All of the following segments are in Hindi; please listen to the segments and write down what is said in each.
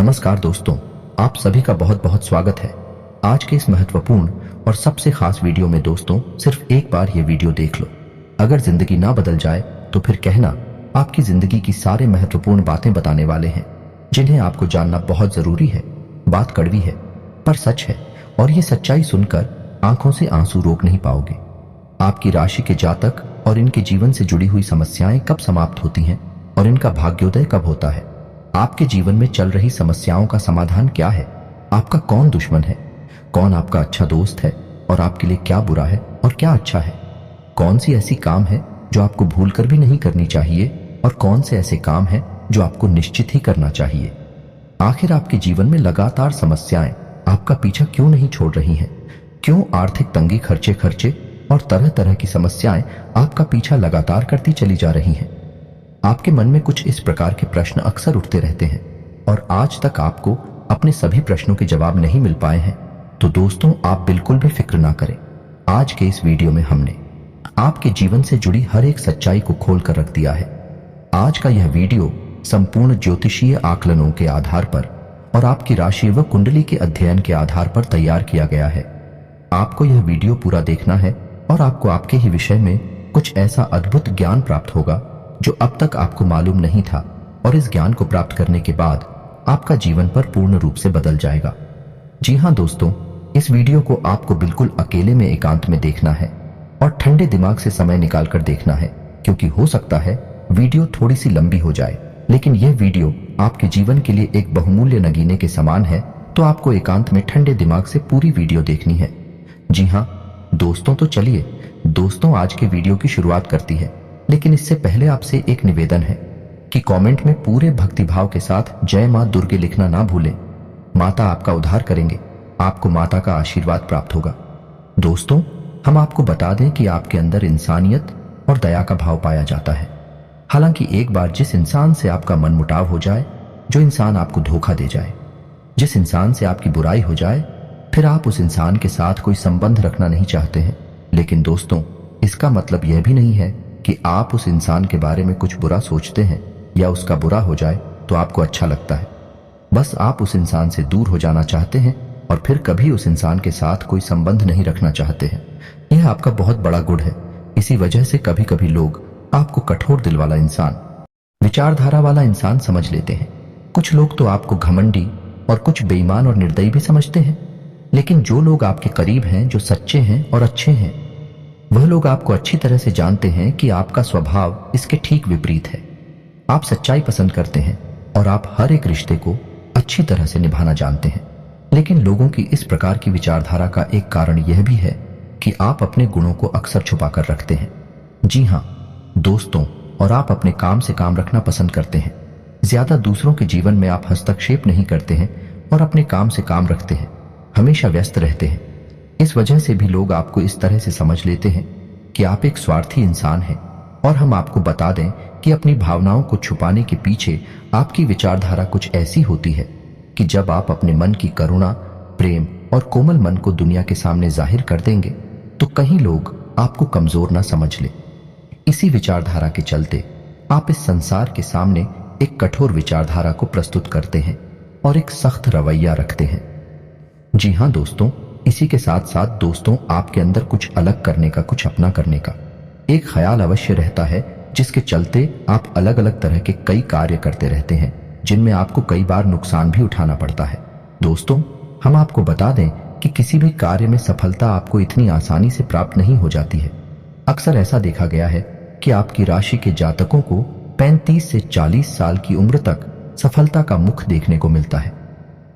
नमस्कार दोस्तों, आप सभी का बहुत बहुत स्वागत है। आज के इस महत्वपूर्ण और सबसे खास वीडियो में दोस्तों, सिर्फ एक बार ये वीडियो देख लो। अगर जिंदगी ना बदल जाए तो फिर कहना। आपकी जिंदगी की सारे महत्वपूर्ण बातें बताने वाले हैं जिन्हें आपको जानना बहुत जरूरी है। बात कड़वी है पर सच है, और ये सच्चाई सुनकर आंखों से आंसू रोक नहीं पाओगे। आपकी राशि के जातक और इनके जीवन से जुड़ी हुई समस्याएं कब समाप्त होती हैं और इनका भाग्योदय कब होता है। आपके जीवन में चल रही समस्याओं का समाधान क्या है, आपका कौन दुश्मन है, कौन आपका अच्छा दोस्त है और आपके लिए क्या बुरा है और क्या अच्छा है। कौन सी ऐसी काम है जो आपको भूलकर भी नहीं करनी चाहिए और कौन से ऐसे काम है जो आपको निश्चित ही करना चाहिए। आखिर आपके जीवन में लगातार समस्याएं आपका पीछा क्यों नहीं छोड़ रही हैं? क्यों आर्थिक तंगी, खर्चे और तरह तरह की समस्याएं आपका पीछा लगातार करती चली जा रही हैं? आपके मन में कुछ इस प्रकार के प्रश्न अक्सर उठते रहते हैं और आज तक आपको अपने सभी प्रश्नों के जवाब नहीं मिल पाए हैं। तो दोस्तों, आप बिल्कुल भी फिक्र ना करें। आज के इस वीडियो में हमने आपके जीवन से जुड़ी हर एक सच्चाई को खोल कर रख दिया है। आज का यह वीडियो संपूर्ण ज्योतिषीय आकलनों के आधार पर और आपकी राशि व कुंडली के अध्ययन के आधार पर तैयार किया गया है। आपको यह वीडियो पूरा देखना है और आपको आपके ही विषय में कुछ ऐसा अद्भुत ज्ञान प्राप्त होगा जो अब तक आपको मालूम नहीं था, और इस ज्ञान को प्राप्त करने के बाद आपका जीवन पर पूर्ण रूप से बदल जाएगा। जी हां दोस्तों, इस वीडियो को आपको बिल्कुल अकेले में एकांत में देखना है और ठंडे दिमाग से समय निकालकर देखना है, क्योंकि हो सकता है वीडियो थोड़ी सी लंबी हो जाए, लेकिन यह वीडियो आपके जीवन के लिए एक बहुमूल्य नगीने के समान है। तो आपको एकांत में ठंडे दिमाग से पूरी वीडियो देखनी है। जी हाँ दोस्तों, तो चलिए दोस्तों, आज के वीडियो की शुरुआत करती है। लेकिन इससे पहले आपसे एक निवेदन है कि कमेंट में पूरे भक्तिभाव के साथ जय मां दुर्गे लिखना ना भूलें। माता आपका उद्धार करेंगे, आपको माता का आशीर्वाद प्राप्त होगा। दोस्तों, हम आपको बता दें कि आपके अंदर इंसानियत और दया का भाव पाया जाता है। हालांकि एक बार जिस इंसान से आपका मनमुटाव हो जाए, जो इंसान आपको धोखा दे जाए, जिस इंसान से आपकी बुराई हो जाए, फिर आप उस इंसान के साथ कोई संबंध रखना नहीं चाहते हैं। लेकिन दोस्तों, इसका मतलब यह भी नहीं है कि आप उस इंसान के बारे में कुछ बुरा सोचते हैं या उसका बुरा हो जाए तो आपको अच्छा लगता है। बस आप उस इंसान से दूर हो जाना चाहते हैं और फिर कभी उस इंसान के साथ कोई संबंध नहीं रखना चाहते हैं। यह आपका बहुत बड़ा गुण है। इसी वजह से कभी कभी लोग आपको कठोर दिल वाला इंसान, विचारधारा वाला इंसान समझ लेते हैं। कुछ लोग तो आपको घमंडी और कुछ बेईमान और निर्दयी भी समझते हैं। लेकिन जो लोग आपके करीब हैं, जो सच्चे हैं और अच्छे हैं, वह लोग आपको अच्छी तरह से जानते हैं कि आपका स्वभाव इसके ठीक विपरीत है। आप सच्चाई पसंद करते हैं और आप हर एक रिश्ते को अच्छी तरह से निभाना जानते हैं। लेकिन लोगों की इस प्रकार की विचारधारा का एक कारण यह भी है कि आप अपने गुणों को अक्सर छुपा कर रखते हैं। जी हाँ दोस्तों, और आप अपने काम से काम रखना पसंद करते हैं। ज्यादा दूसरों के जीवन में आप हस्तक्षेप नहीं करते हैं और अपने काम से काम रखते हैं, हमेशा व्यस्त रहते हैं। इस वजह से भी लोग आपको इस तरह से समझ लेते हैं कि आप एक स्वार्थी इंसान हैं। और हम आपको बता दें कि अपनी भावनाओं को छुपाने के पीछे आपकी विचारधारा कुछ ऐसी होती है कि जब आप अपने मन की करुणा, प्रेम और कोमल मन को दुनिया के सामने जाहिर कर देंगे तो कहीं लोग आपको कमजोर ना समझ ले। इसी विचारधारा के चलते आप इस संसार के सामने एक कठोर विचारधारा को प्रस्तुत करते हैं और एक सख्त रवैया रखते हैं। जी हाँ दोस्तों, इसी के साथ साथ दोस्तों, आपके अंदर कुछ अलग करने का, कुछ अपना करने का एक ख्याल अवश्य रहता है, जिसके चलते आप अलग अलग तरह के कई कार्य करते रहते हैं, जिनमें आपको कई बार नुकसान भी उठाना पड़ता है। दोस्तों, हम आपको बता दें कि किसी भी कार्य में सफलता आपको इतनी आसानी से प्राप्त नहीं हो जाती है। अक्सर ऐसा देखा गया है कि आपकी राशि के जातकों को 35 से 40 साल की उम्र तक सफलता का मुख देखने को मिलता है।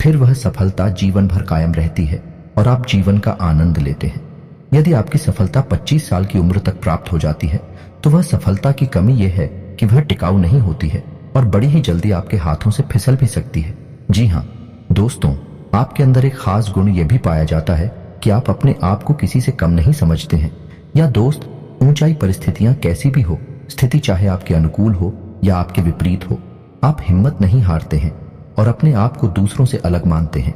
फिर वह सफलता जीवन भर कायम रहती है और आप जीवन का आनंद लेते हैं। यदि आपकी सफलता 25 साल की उम्र तक प्राप्त हो जाती है तो वह सफलता की कमी यह है कि वह टिकाऊ नहीं होती है और बड़ी ही जल्दी आपके हाथों से फिसल भी सकती है। जी हाँ दोस्तों, आपके अंदर एक खास गुण यह भी पाया जाता है कि आप अपने आप को किसी से कम नहीं समझते हैं। या दोस्त, ऊंचाई परिस्थितियां कैसी भी हो, स्थिति चाहे आपके अनुकूल हो या आपके विपरीत हो, आप हिम्मत नहीं हारते हैं और अपने आप को दूसरों से अलग मानते हैं।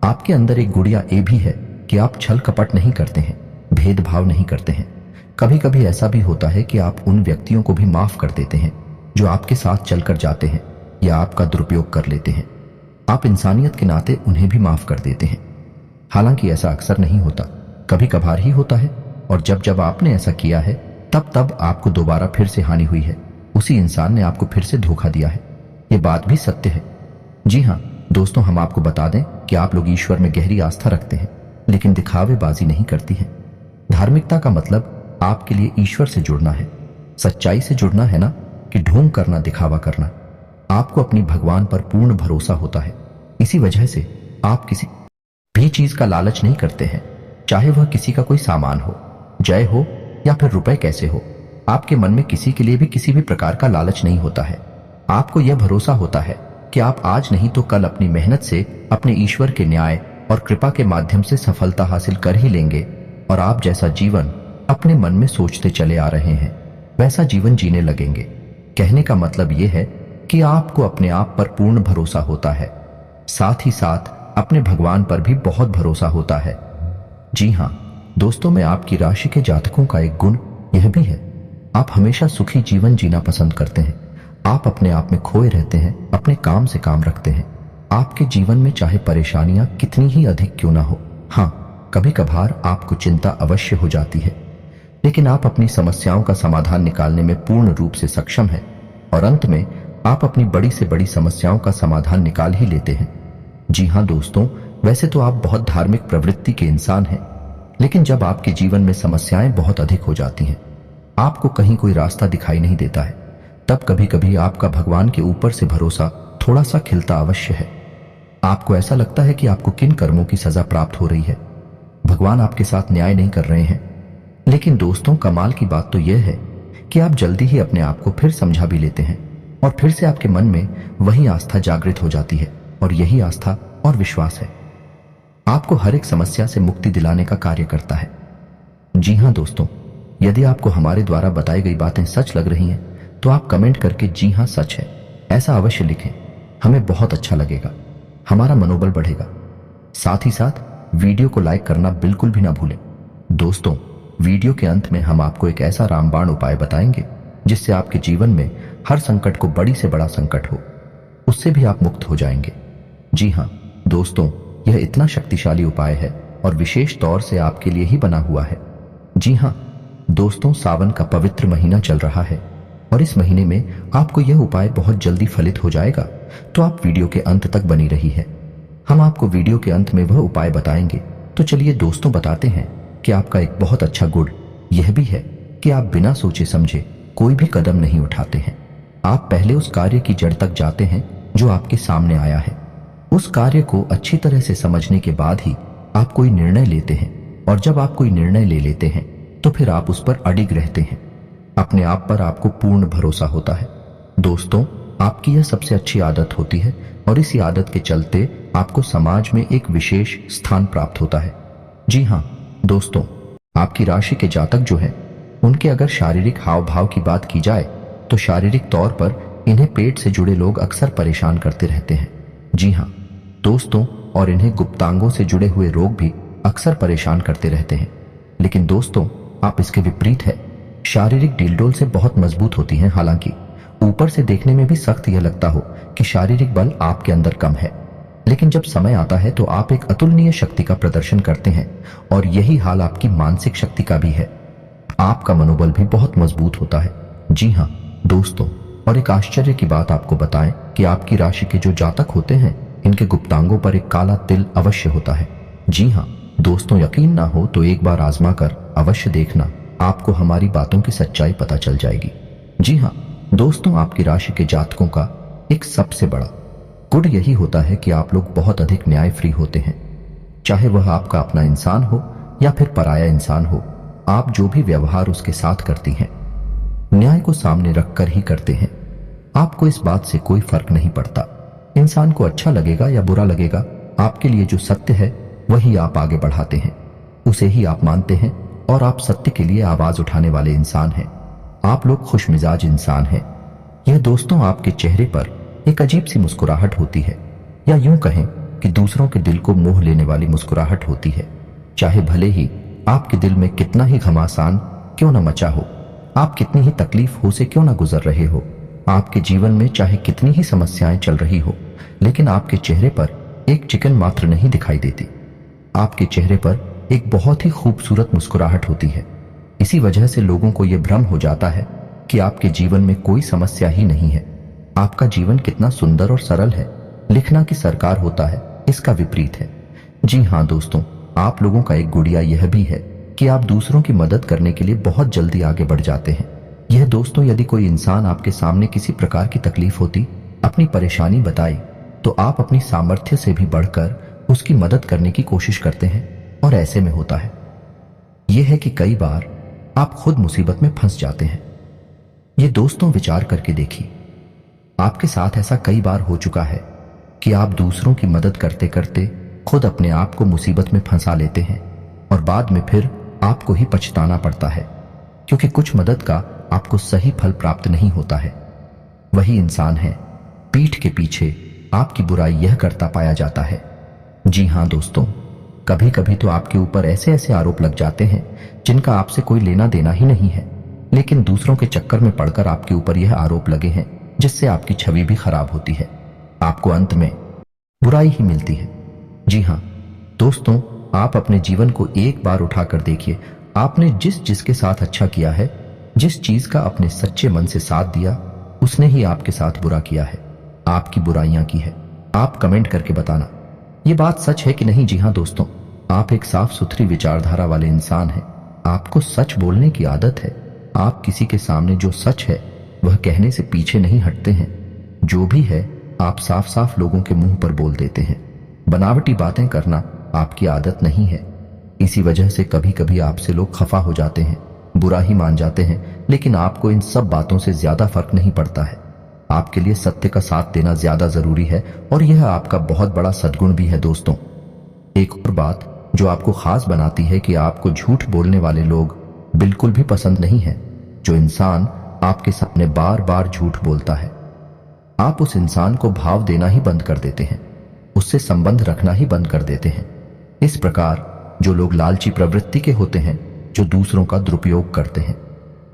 आपके अंदर एक गुड़िया ये भी है कि आप छल कपट नहीं करते हैं, भेदभाव नहीं करते हैं। कभी कभी ऐसा भी होता है कि आप उन व्यक्तियों को भी माफ कर देते हैं जो आपके साथ चलकर जाते हैं या आपका दुरुपयोग कर लेते हैं। आप इंसानियत के नाते उन्हें भी माफ कर देते हैं। हालांकि ऐसा अक्सर नहीं होता, कभी कभार ही होता है, और जब जब आपने ऐसा किया है तब तब आपको दोबारा फिर से हानि हुई है। उसी इंसान ने आपको फिर से धोखा दिया है। ये बात भी सत्य है। जी हाँ दोस्तों, हम आपको बता दें कि आप लोग ईश्वर में गहरी आस्था रखते हैं, लेकिन दिखावेबाजी नहीं करती हैं। धार्मिकता का मतलब आपके लिए ईश्वर से जुड़ना है, सच्चाई से जुड़ना है, ना कि ढोंग करना, दिखावा करना। आपको अपनी भगवान पर पूर्ण भरोसा होता है। इसी वजह से आप किसी भी चीज का लालच नहीं करते हैं, चाहे वह किसी का कोई सामान हो, जय हो या फिर रुपए कैसे हो। आपके मन में किसी के लिए भी किसी भी प्रकार का लालच नहीं होता है। आपको यह भरोसा होता है कि आप आज नहीं तो कल अपनी मेहनत से अपने ईश्वर के न्याय और कृपा के माध्यम से सफलता हासिल कर ही लेंगे, और आप जैसा जीवन अपने मन में सोचते चले आ रहे हैं वैसा जीवन जीने लगेंगे। कहने का मतलब यह है कि आपको अपने आप पर पूर्ण भरोसा होता है, साथ ही साथ अपने भगवान पर भी बहुत भरोसा होता है। जी हाँ दोस्तों, में आपकी राशि के जातकों का एक गुण यह भी है, आप हमेशा सुखी जीवन जीना पसंद करते हैं। आप अपने आप में खोए रहते हैं, अपने काम से काम रखते हैं। आपके जीवन में चाहे परेशानियां कितनी ही अधिक क्यों ना हो, हाँ कभी कभार आपको चिंता अवश्य हो जाती है, लेकिन आप अपनी समस्याओं का समाधान निकालने में पूर्ण रूप से सक्षम हैं, और अंत में आप अपनी बड़ी से बड़ी समस्याओं का समाधान निकाल ही लेते हैं। जी हाँ दोस्तों, वैसे तो आप बहुत धार्मिक प्रवृत्ति के इंसान हैं, लेकिन जब आपके जीवन में समस्याएं बहुत अधिक हो जाती हैं, आपको कहीं कोई रास्ता दिखाई नहीं देता है, तब कभी कभी आपका भगवान के ऊपर से भरोसा थोड़ा सा खिलता अवश्य है। आपको ऐसा लगता है कि आपको किन कर्मों की सजा प्राप्त हो रही है, भगवान आपके साथ न्याय नहीं कर रहे हैं। लेकिन दोस्तों, कमाल की बात तो यह है कि आप जल्दी ही अपने आप को फिर समझा भी लेते हैं, और फिर से आपके मन में वही आस्था जागृत हो जाती है, और यही आस्था और विश्वास है आपको हर एक समस्या से मुक्ति दिलाने का कार्य करता है। जी हाँ दोस्तों, यदि आपको हमारे द्वारा बताई गई बातें सच लग रही हैं तो आप कमेंट करके जी हाँ सच है ऐसा अवश्य लिखें। हमें बहुत अच्छा लगेगा, हमारा मनोबल बढ़ेगा। साथ ही साथ वीडियो को लाइक करना बिल्कुल भी ना भूलें। दोस्तों, वीडियो के अंत में हम आपको एक ऐसा रामबाण उपाय बताएंगे जिससे आपके जीवन में हर संकट को बड़ी से बड़ा संकट हो, उससे भी आप मुक्त हो जाएंगे। जी हाँ दोस्तों, यह इतना शक्तिशाली उपाय है और विशेष तौर से आपके लिए ही बना हुआ है। जी हाँ दोस्तों, सावन का पवित्र महीना चल रहा है और इस महीने में आपको यह उपाय बहुत जल्दी फलित हो जाएगा, तो आप वीडियो के अंत तक बनी रही है। हम आपको वीडियो के अंत में वह उपाय बताएंगे। तो चलिए दोस्तों, बताते हैं कि आपका एक बहुत अच्छा गुण यह भी है कि आप बिना सोचे समझे कोई भी कदम नहीं उठाते हैं। आप पहले उस कार्य की जड़ तक जाते हैं जो आपके सामने आया है। उस कार्य को अच्छी तरह से समझने के बाद ही आप कोई निर्णय लेते हैं, और जब आप कोई निर्णय ले लेते हैं तो फिर आप उस पर अडिग रहते हैं। अपने आप पर आपको पूर्ण भरोसा होता है। दोस्तों, आपकी यह सबसे अच्छी आदत होती है, और इसी आदत के चलते आपको समाज में एक विशेष स्थान प्राप्त होता है। जी हाँ दोस्तों, आपकी राशि के जातक जो हैं, उनके अगर शारीरिक हाव भाव की बात की जाए तो शारीरिक तौर पर इन्हें पेट से जुड़े लोग अक्सर परेशान करते रहते हैं। जी हाँ दोस्तों, और इन्हें गुप्तांगों से जुड़े हुए रोग भी अक्सर परेशान करते रहते हैं। लेकिन दोस्तों, आप इसके विपरीत है, शारीरिक डीलडोल से बहुत मजबूत होती हैं। हालांकि ऊपर से देखने में भी सख्त यह लगता हो कि शारीरिक बल आपके अंदर कम है, लेकिन जब समय आता है तो आप एक अतुलनीय शक्ति का प्रदर्शन करते हैं, और यही हाल आपकी मानसिक शक्ति का भी है। आपका मनोबल भी बहुत मजबूत होता है। जी हाँ दोस्तों, और एक आश्चर्य की बात आपको बताएं कि आपकी राशि के जो जातक होते हैं, इनके गुप्तांगों पर एक काला तिल अवश्य होता है। जी हाँ दोस्तों, यकीन ना हो तो एक बार आजमा कर अवश्य देखना, आपको हमारी बातों की सच्चाई पता चल जाएगी। जी हाँ दोस्तों, आपकी राशि के जातकों का एक सबसे बड़ा गुण यही होता है कि आप लोग बहुत अधिक न्याय फ्री होते हैं। चाहे वह आपका अपना इंसान हो या फिर पराया इंसान हो, आप जो भी व्यवहार उसके साथ करती हैं, न्याय को सामने रखकर ही करते हैं। आपको इस बात से कोई फर्क नहीं पड़ता इंसान को अच्छा लगेगा या बुरा लगेगा। आपके लिए जो सत्य है वही आप आगे बढ़ाते हैं, उसे ही आप मानते हैं, और आप सत्य के लिए आवाज उठाने वाले इंसान हैं। आप लोग खुशमिजाज इंसान हैं। यह दोस्तों आपके चेहरे पर एक अजीब सी मुस्कुराहट होती है, या यूं कहें कि दूसरों के दिल को मोह लेने वाली मुस्कुराहट होती है। चाहे भले ही आपके दिल में कितना ही घमासान क्यों न मचा हो, आप कितनी ही तकलीफ हो से क्यों न गुजर रहे हो, आपके जीवन में चाहे कितनी ही समस्याएं चल रही हो, लेकिन आपके चेहरे पर एक चिकन मात्र नहीं दिखाई देती। आपके चेहरे पर एक बहुत ही खूबसूरत मुस्कुराहट होती है। इसी वजह से लोगों को यह भ्रम हो जाता है कि आपके जीवन में कोई समस्या ही नहीं है। आपका जीवन कितना सुंदर और सरल है। लिखना कि सरकार होता है, इसका विपरीत है। जी हाँ दोस्तों, आप लोगों का एक गुड़िया यह भी है कि आप दूसरों की मदद करने के लिए बहुत जल्दी आगे बढ़ जाते हैं। यह दोस्तों, यदि कोई इंसान आपके सामने किसी प्रकार की तकलीफ होती, अपनी परेशानी बताई, तो आप अपनी सामर्थ्य से भी बढ़कर उसकी मदद करने की कोशिश करते हैं। और ऐसे में होता है यह है कि कई बार आप खुद मुसीबत में फंस जाते हैं। ये दोस्तों विचार करके देखिए, आपके साथ ऐसा कई बार हो चुका है कि आप दूसरों की मदद करते करते खुद अपने आप को मुसीबत में फंसा लेते हैं और बाद में फिर आपको ही पछताना पड़ता है, क्योंकि कुछ मदद का आपको सही फल प्राप्त नहीं होता है। वही इंसान है, पीठ के पीछे आपकी बुराई यह करता पाया जाता है। जी हाँ दोस्तों, कभी कभी तो आपके ऊपर ऐसे ऐसे आरोप लग जाते हैं जिनका आपसे कोई लेना देना ही नहीं है, लेकिन दूसरों के चक्कर में पड़कर आपके ऊपर यह आरोप लगे हैं, जिससे आपकी छवि भी खराब होती है। आपको अंत में बुराई ही मिलती है। जी हाँ दोस्तों, आप अपने जीवन को एक बार उठाकर देखिए। आपने जिसके साथ अच्छा किया है, जिस चीज का अपने सच्चे मन से साथ दिया, उसने ही आपके साथ बुरा किया है, आपकी बुराइयां की है। आप कमेंट करके बताना ये बात सच है कि नहीं। जी हाँ दोस्तों, आप एक साफ सुथरी विचारधारा वाले इंसान हैं। आपको सच बोलने की आदत है। आप किसी के सामने जो सच है वह कहने से पीछे नहीं हटते हैं। जो भी है आप साफ साफ लोगों के मुंह पर बोल देते हैं। बनावटी बातें करना आपकी आदत नहीं है। इसी वजह से कभी कभी आपसे लोग खफा हो जाते हैं, बुरा ही मान जाते हैं, लेकिन आपको इन सब बातों से ज्यादा फर्क नहीं पड़ता है। आपके लिए सत्य का साथ देना ज्यादा जरूरी है और यह आपका बहुत बड़ा सद्गुण भी है दोस्तों। एक और बात जो आपको खास बनाती है कि आपको झूठ बोलने वाले लोग बिल्कुल भी पसंद नहीं है। जो इंसान आपके सामने बार बार झूठ बोलता है, आप उस इंसान को भाव देना ही बंद कर देते हैं, उससे संबंध रखना ही बंद कर देते हैं। इस प्रकार जो लोग लालची प्रवृत्ति के होते हैं, जो दूसरों का दुरुपयोग करते हैं,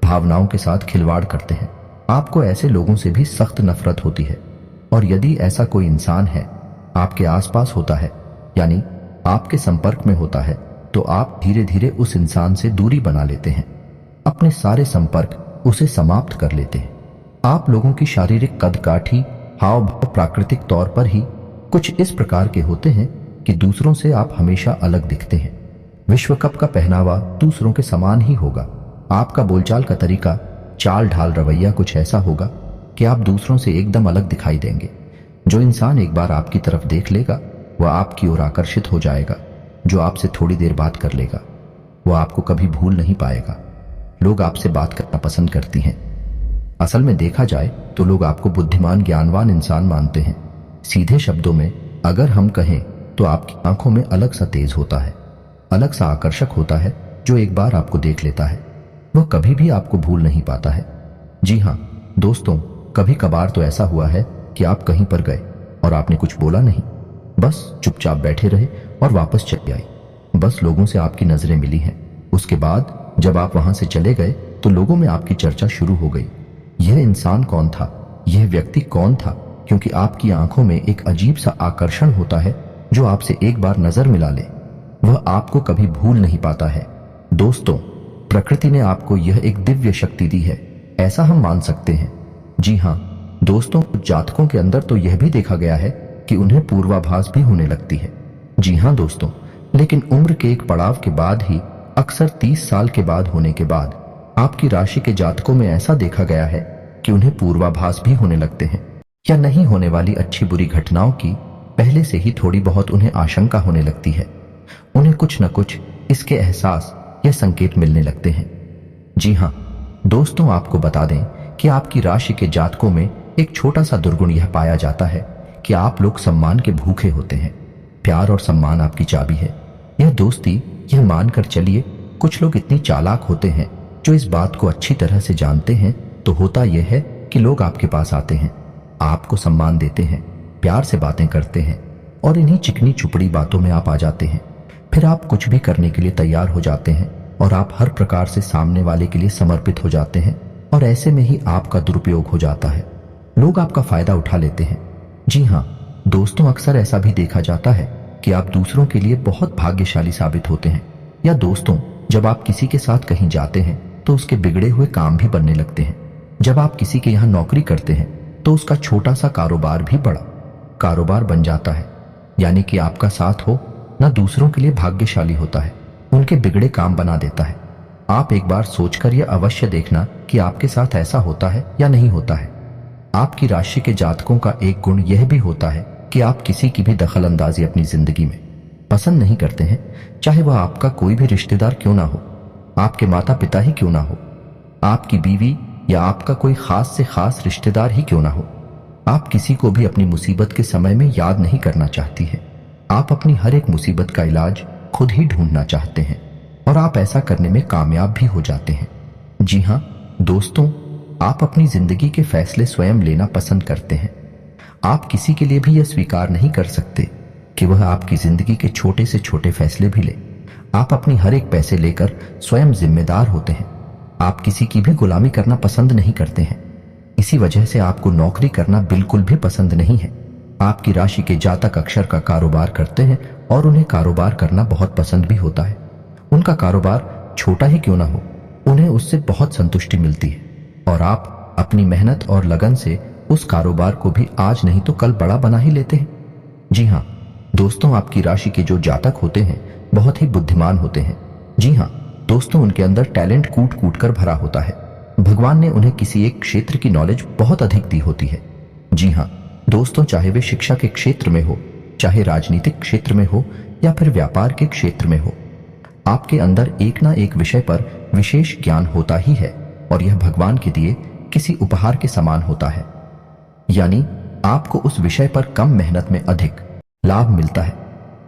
भावनाओं के साथ खिलवाड़ करते हैं, आपको ऐसे लोगों से भी सख्त नफरत होती है। और यदि ऐसा कोई इंसान है आपके आसपास होता है, यानी आपके संपर्क में होता है, तो आप धीरे धीरे उस इंसान से दूरी बना लेते हैं, अपने सारे संपर्क उसे समाप्त कर लेते हैं। आप लोगों की शारीरिक कदकाठी, हाव भाव प्राकृतिक तौर पर ही कुछ इस प्रकार के होते हैं कि दूसरों से आप हमेशा अलग दिखते हैं। विश्व कप का पहनावा दूसरों के समान ही होगा। आपका बोलचाल का तरीका, चाल ढाल, रवैया कुछ ऐसा होगा कि आप दूसरों से एकदम अलग दिखाई देंगे। जो इंसान एक बार आपकी तरफ देख लेगा वह आपकी ओर आकर्षित हो जाएगा। जो आपसे थोड़ी देर बात कर लेगा वह आपको कभी भूल नहीं पाएगा। लोग आपसे बात करना पसंद करती हैं। असल में देखा जाए तो लोग आपको बुद्धिमान, ज्ञानवान इंसान मानते हैं। सीधे शब्दों में अगर हम कहें तो आपकी आंखों में अलग सा तेज होता है, अलग सा आकर्षक होता है। जो एक बार आपको देख लेता है वह कभी भी आपको भूल नहीं पाता है। जी हाँ दोस्तों, कभी कभार तो ऐसा हुआ है कि आप कहीं पर गए और आपने कुछ बोला नहीं, बस चुपचाप बैठे रहे और वापस चले आए। बस लोगों से आपकी नजरें मिली हैं। उसके बाद जब आप वहां से चले गए तो लोगों में आपकी चर्चा शुरू हो गई। यह इंसान कौन था, यह व्यक्ति कौन था, क्योंकि आपकी आंखों में एक अजीब सा आकर्षण होता है। जो आपसे एक बार नजर मिला ले वह आपको कभी भूल नहीं पाता है। दोस्तों, प्रकृति ने आपको यह एक दिव्य शक्ति दी है, ऐसा हम मान सकते हैं। जी हाँ दोस्तों, कुछ जातकों के अंदर तो यह भी देखा गया है कि उन्हें पूर्वाभास भी होने लगती है। जी हाँ दोस्तों, लेकिन उम्र के एक पड़ाव के बाद ही, अक्सर 30 साल के बाद होने के बाद, आपकी राशि के जातकों में ऐसा देखा गया है कि उन्हें पूर्वाभास भी होने लगते हैं, या नहीं होने वाली अच्छी बुरी घटनाओं की पहले से ही थोड़ी बहुत उन्हें आशंका होने लगती है। उन्हें कुछ न कुछ इसके एहसास या संकेत मिलने लगते हैं। जी हाँ दोस्तों, आपको बता दें कि आपकी राशि के जातकों में एक छोटा सा दुर्गुण यह पाया जाता है कि आप लोग सम्मान के भूखे होते हैं। प्यार और सम्मान आपकी चाबी है। यह दोस्ती, यह मानकर चलिए, कुछ लोग इतनी चालाक होते हैं जो इस बात को अच्छी तरह से जानते हैं। तो होता यह है कि लोग आपके पास आते हैं, आपको सम्मान देते हैं, प्यार से बातें करते हैं और इन्हीं चिकनी चुपड़ी बातों में आप आ जाते हैं। फिर आप कुछ भी करने के लिए तैयार हो जाते हैं और आप हर प्रकार से सामने वाले के लिए समर्पित हो जाते हैं, और ऐसे में ही आपका दुरुपयोग हो जाता है। लोग आपका फायदा उठा लेते हैं। जी हाँ दोस्तों, अक्सर ऐसा भी देखा जाता है कि आप दूसरों के लिए बहुत भाग्यशाली साबित होते हैं। या दोस्तों, जब आप किसी के साथ कहीं जाते हैं तो उसके बिगड़े हुए काम भी बनने लगते हैं। जब आप किसी के यहाँ नौकरी करते हैं तो उसका छोटा सा कारोबार भी बड़ा कारोबार बन जाता है। यानी कि आपका साथ हो ना दूसरों के लिए भाग्यशाली होता है, उनके बिगड़े काम बना देता है। आप एक बार सोचकर यह अवश्य देखना कि आपके साथ ऐसा होता है या नहीं होता है। आपकी राशि के जातकों का एक गुण यह भी होता है कि आप किसी की भी दखल अंदाजी अपनी जिंदगी में पसंद नहीं करते हैं, चाहे वह आपका कोई भी रिश्तेदार क्यों ना हो, आपके माता पिता ही क्यों ना हो, आपकी बीवी या आपका कोई खास से खास रिश्तेदार ही क्यों ना हो। आप किसी को भी अपनी मुसीबत के समय में याद नहीं करना चाहती है। आप अपनी हर एक मुसीबत का इलाज खुद ही ढूंढना चाहते हैं और आप ऐसा करने में कामयाब भी हो जाते हैं। जी हाँ दोस्तों, आप अपनी जिंदगी के फैसले स्वयं लेना पसंद करते हैं। आप किसी के लिए भी यह स्वीकार नहीं कर सकते कि वह आपकी जिंदगी के छोटे से छोटे फैसले भी ले। आप अपनी हर एक पैसे लेकर स्वयं जिम्मेदार होते हैं। आप किसी की भी गुलामी करना पसंद नहीं करते हैं। इसी वजह से आपको नौकरी करना बिल्कुल भी पसंद नहीं है। आपकी राशि के जातक अक्षर का कारोबार करते हैं और उन्हें कारोबार करना बहुत पसंद भी होता है। उनका कारोबार छोटा ही क्यों ना हो, उन्हें उससे बहुत संतुष्टि मिलती है और आप अपनी मेहनत और लगन से उस कारोबार को भी आज नहीं तो कल बड़ा बना ही लेते हैं। जी हाँ दोस्तों, आपकी राशि के जो जातक होते हैं बहुत ही बुद्धिमान होते हैं। जी हाँ दोस्तों, उनके अंदर टैलेंट कूट कूट कर भरा होता है। भगवान ने उन्हें किसी एक क्षेत्र की नॉलेज बहुत अधिक दी होती है। जी हाँ दोस्तों, चाहे वे शिक्षा के क्षेत्र में हो, चाहे राजनीतिक क्षेत्र में हो या फिर व्यापार के क्षेत्र में हो, आपके अंदर एक ना एक विषय पर विशेष ज्ञान होता ही है और यह भगवान के दिए किसी उपहार के समान होता है। यानी आपको उस विषय पर कम मेहनत में अधिक लाभ मिलता है,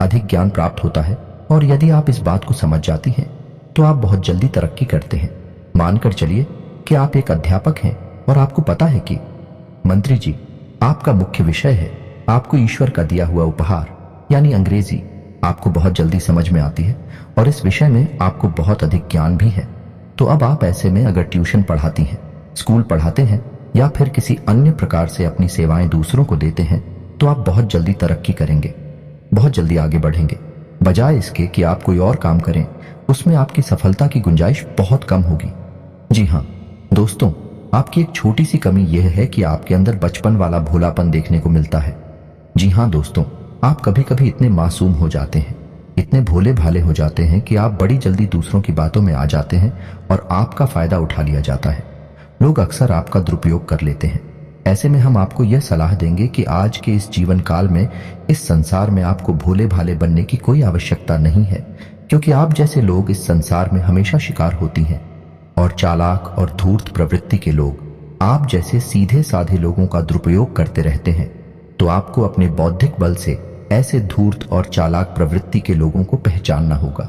अधिक ज्ञान प्राप्त होता है और यदि आप इस बात को समझ जाती हैं तो आप बहुत जल्दी तरक्की करते हैं। मानकर चलिए कि आप एक अध्यापक हैं और आपको पता है कि मंत्री जी, आपका मुख्य विषय है, आपको ईश्वर का दिया हुआ उपहार यानी अंग्रेजी आपको बहुत जल्दी समझ में आती है और इस विषय में आपको बहुत अधिक ज्ञान भी है। तो अब आप ऐसे में अगर ट्यूशन पढ़ाती हैं, स्कूल पढ़ाते हैं या फिर किसी अन्य प्रकार से अपनी सेवाएं दूसरों को देते हैं तो आप बहुत जल्दी तरक्की करेंगे, बहुत जल्दी आगे बढ़ेंगे। बजाय इसके कि आप कोई और काम करें, उसमें आपकी सफलता की गुंजाइश बहुत कम होगी। जी हाँ दोस्तों, आपकी एक छोटी सी कमी यह है कि आपके अंदर बचपन वाला भोलापन देखने को मिलता है। जी हाँ दोस्तों, आप कभी कभी इतने मासूम हो जाते हैं, इतने भोले भाले हो जाते हैं कि आप बड़ी जल्दी दूसरों की बातों में आ जाते हैं और आपका फायदा उठा लिया जाता है। लोग अक्सर आपका दुरुपयोग कर लेते हैं। ऐसे में हम आपको यह सलाह देंगे कि आज के इस जीवन काल में, इस संसार में आपको भोले भाले बनने की कोई आवश्यकता नहीं है, क्योंकि आप जैसे लोग इस संसार में हमेशा शिकार होती हैं और चालाक और धूर्त प्रवृत्ति के लोग आप जैसे सीधे साधे लोगों का दुरुपयोग करते रहते हैं। तो आपको अपने बौद्धिक बल से ऐसे धूर्त और चालाक प्रवृत्ति के लोगों को पहचानना होगा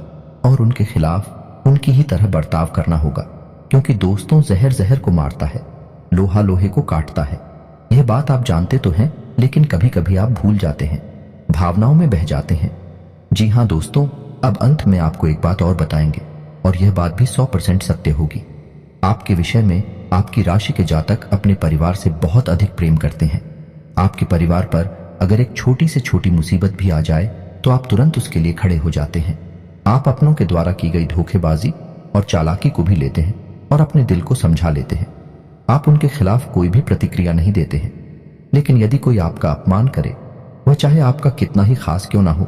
और उनके खिलाफ उनकी ही तरह बर्ताव करना होगा, क्योंकि दोस्तों, जहर जहर को मारता है, लोहा लोहे को काटता है। यह बात आप जानते तो हैं, लेकिन कभी कभी आप भूल जाते हैं, भावनाओं में बह जाते हैं। जी हाँ दोस्तों, अब अंत में आपको एक बात और बताएंगे और यह बात भी 100% सत्य होगी। आपके विषय में आपकी राशि के जातक अपने परिवार से बहुत अधिक प्रेम करते हैं। आपके परिवार पर अगर एक छोटी से छोटी मुसीबत भी आ जाए तो आप तुरंत उसके लिए खड़े हो जाते हैं। आप अपनों के द्वारा की गई धोखेबाजी और चालाकी को भी लेते हैं और अपने दिल को समझा लेते हैं। आप उनके खिलाफ कोई भी प्रतिक्रिया नहीं देते हैं। लेकिन यदि कोई आपका अपमान करे, वह चाहे आपका कितना ही खास क्यों ना हो,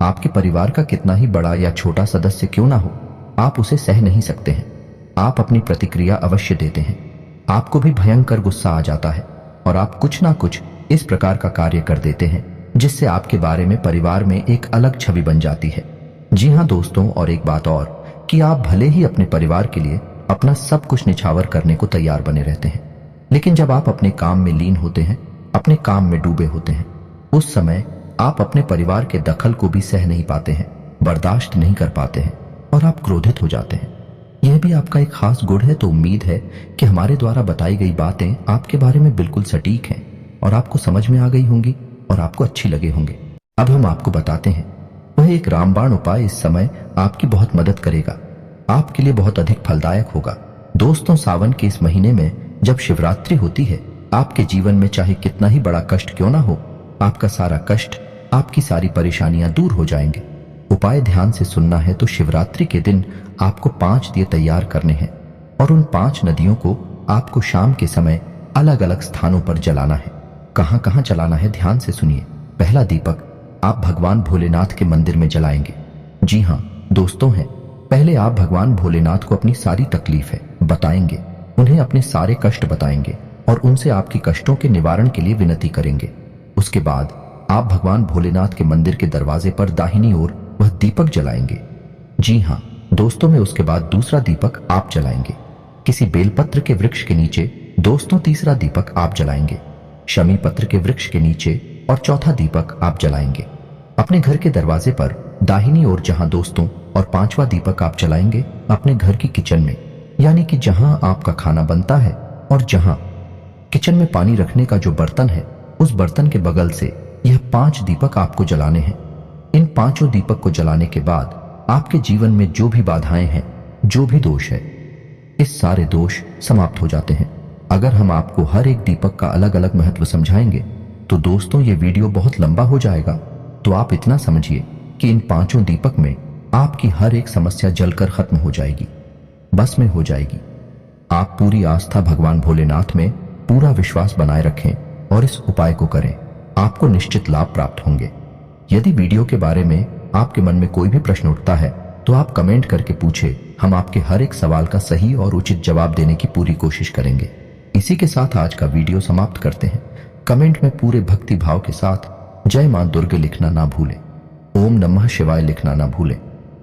आपके परिवार का कितना ही बड़ा या छोटा सदस्य क्यों ना हो, आप उसे सह नहीं सकते हैं। आप अपनी प्रतिक्रिया अवश्य देते हैं। आपको भी भयंकर गुस्सा आ जाता है और आप कुछ ना कुछ इस प्रकार का कार्य कर देते हैं जिससे आपके बारे में परिवार में एक अलग छवि बन जाती है। जी हाँ दोस्तों, और एक बात और कि आप भले ही अपने परिवार के लिए अपना सब कुछ निछावर करने को तैयार बने रहते हैं, लेकिन जब आप अपने काम में लीन होते हैं, अपने काम में डूबे होते हैं, उस समय आप अपने परिवार के दखल को भी सह नहीं पाते हैं, बर्दाश्त नहीं कर पाते हैं और आप क्रोधित हो जाते हैं। यह भी आपका एक खास गुण है। तो उम्मीद है कि हमारे द्वारा बताई गई बातें आपके बारे में बिल्कुल सटीक हैं और आपको समझ में आ गई होंगी और आपको अच्छी लगे होंगे। अब हम आपको बताते हैं, वह एक रामबाण उपाय इस समय आपकी बहुत मदद करेगा, आपके लिए बहुत अधिक फलदायक होगा। दोस्तों, सावन के इस महीने में जब शिवरात्रि होती है, आपके जीवन में चाहे कितना ही बड़ा कष्ट क्यों ना हो, आपका सारा कष्ट, आपकी सारी परेशानियां दूर हो जाएंगे। उपाय ध्यान से सुनना है तो शिवरात्रि के दिन आपको 5 दिए तैयार करने हैं और उन 5 नदियों को आपको शाम के समय अलग अलग स्थानों पर जलाना है। कहां कहां जलाना है ध्यान से सुनिए। पहला दीपक आप भगवान भोलेनाथ के मंदिर में जलाएंगे। जी हां दोस्तों हैं, पहले आप भगवान भोलेनाथ को अपनी सारी तकलीफ है बताएंगे, उन्हें अपने सारे कष्ट बताएंगे और उनसे आपकी कष्टों के निवारण के लिए विनती करेंगे। उसके बाद आप भगवान भोलेनाथ के मंदिर के दरवाजे पर दाहिनी ओर वह दीपक जलाएंगे। जी हां दोस्तों में उसके बाद दूसरा दीपक आप जलाएंगे किसी बेलपत्र के वृक्ष के नीचे। दोस्तों तीसरा दीपक आप जलाएंगे शमी पत्र के वृक्ष के नीचे और चौथा दीपक आप जलाएंगे अपने घर के दरवाजे पर दाहिनी ओर। जहां दोस्तों और 5वां दीपक आप जलाएंगे अपने घर की किचन में, यानी कि जहां आपका खाना बनता है और जहां किचन में पानी रखने का जो बर्तन है उस बर्तन के बगल से यह 5 दीपक आपको जलाने हैं। इन 5 दीपक को जलाने के बाद आपके जीवन में जो भी बाधाएं हैं, जो भी दोष है, इस सारे दोष समाप्त हो जाते हैं। अगर हम आपको हर एक दीपक का अलग अलग महत्व समझाएंगे तो दोस्तों ये वीडियो बहुत लंबा हो जाएगा। तो आप इतना समझिए कि इन 5 दीपक में आपकी हर एक समस्या जलकर खत्म हो जाएगी, बस में हो जाएगी। आप पूरी आस्था भगवान भोलेनाथ में, पूरा विश्वास बनाए रखें और इस उपाय को करें, आपको निश्चित लाभ प्राप्त होंगे। यदि वीडियो के बारे में आपके मन में कोई भी प्रश्न उठता है तो आप कमेंट करके पूछे, हम आपके हर एक सवाल का सही और उचित जवाब देने की पूरी कोशिश करेंगे। इसी के साथ आज का वीडियो समाप्त करते हैं। कमेंट में पूरे भक्ति भाव के साथ जय मां दुर्गे लिखना ना भूलें, ओम नमः शिवाय लिखना ना भूलें।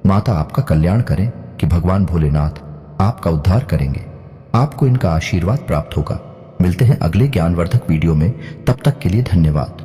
माता आपका कल्याण करें कि भगवान भोलेनाथ आपका उद्धार करेंगे, आपको इनका आशीर्वाद प्राप्त होगा। मिलते हैं अगले ज्ञानवर्धक वीडियो में, तब तक के लिए धन्यवाद।